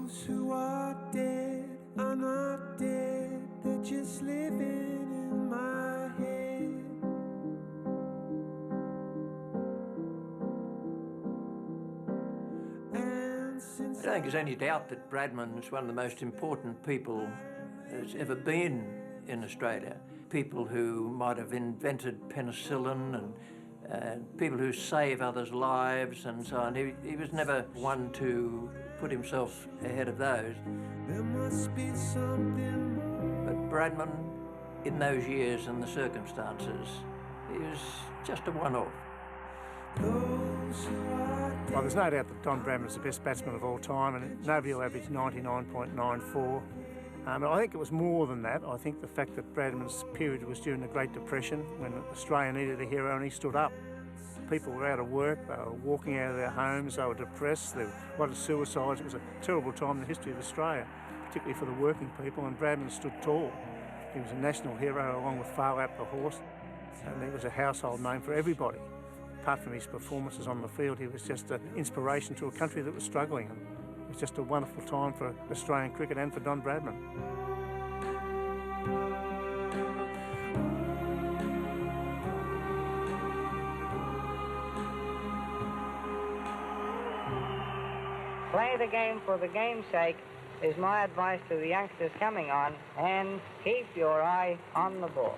Those who are dead are not dead, they're just living in my head. I don't think there's any doubt that Bradman's one of the most important people that's ever been in Australia. People who might have invented penicillin and people who save others' lives and so on. He was never one to put himself ahead of those. There must be something more. But Bradman, in those years and the circumstances, he was just a one-off. Well, there's no doubt that Don Bradman is the best batsman of all time, and nobody will average 99.94. I think it was more than that. I think the fact that Bradman's period was during the Great Depression, when Australia needed a hero, and he stood up. People were out of work, they were walking out of their homes, they were depressed, there were a lot of suicides. It was a terrible time in the history of Australia, particularly for the working people, and Bradman stood tall. He was a national hero along with Farlap the horse, and he was a household name for everybody. Apart from his performances on the field, he was just an inspiration to a country that was struggling. It was just a wonderful time for Australian cricket and for Don Bradman. Play the game for the game's sake is my advice to the youngsters coming on, and keep your eye on the ball.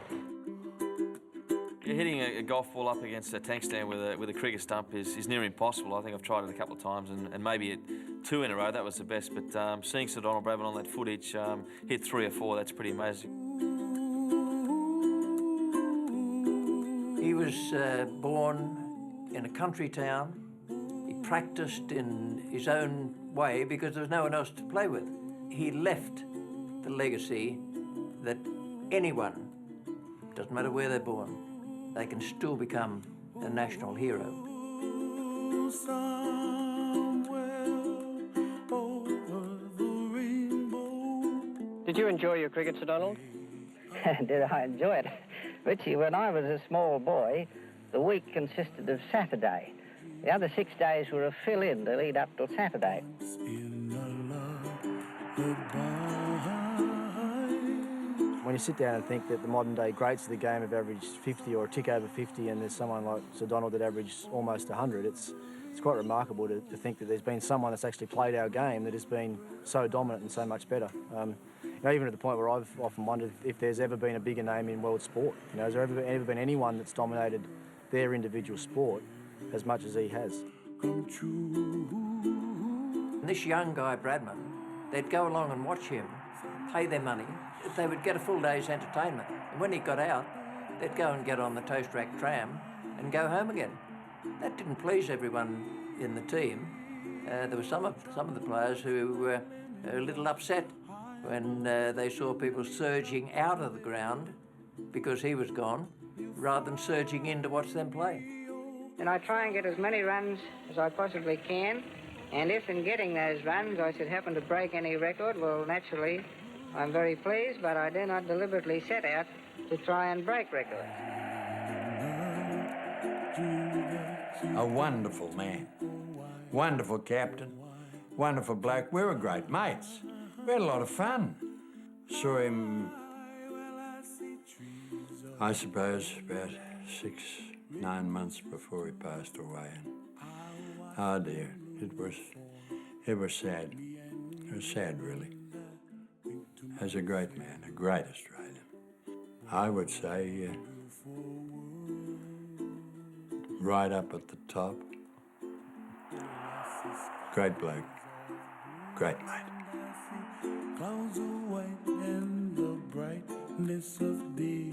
Hitting a golf ball up against a tank stand with a cricket stump is near impossible. I think I've tried it a couple of times and maybe two in a row, that was the best. But seeing Sir Donald Bradman on that footage hit 3 or 4, that's pretty amazing. He was born in a country town. He practiced in his own way because there was no one else to play with. He left the legacy that anyone, doesn't matter where they're born, they can still become a national hero. Did you enjoy your cricket, Sir Donald? Did I enjoy it? Richie, when I was a small boy, the week consisted of Saturday. The other 6 days were a fill-in to lead up till Saturday. When you sit down and think that the modern-day greats of the game have averaged 50 or a tick over 50, and there's someone like Sir Donald that averaged almost 100, it's quite remarkable to think that there's been someone that's actually played our game that has been so dominant and so much better. Even at the point where I've often wondered if there's ever been a bigger name in world sport. Has there ever been anyone that's dominated their individual sport as much as he has? And this young guy, Bradman, they'd go along and watch him, pay their money. They would get a full day's entertainment. And when he got out, they'd go and get on the toast rack tram and go home again. That didn't please everyone in the team. There were some of the players who were a little upset when they saw people surging out of the ground because he was gone, rather than surging in to watch them play. And I try and get as many runs as I possibly can, and if in getting those runs I should happen to break any record, well, naturally, I'm very pleased, but I do not deliberately set out to try and break records. A wonderful man, wonderful captain, wonderful bloke. We were great mates. We had a lot of fun. Saw him, I suppose, about 6-9 months before he passed away. And, oh dear, it was sad. It was sad, really. As a great man, a great Australian. I would say right up at the top. Great bloke, great mate. Clouds away in the brightness of day.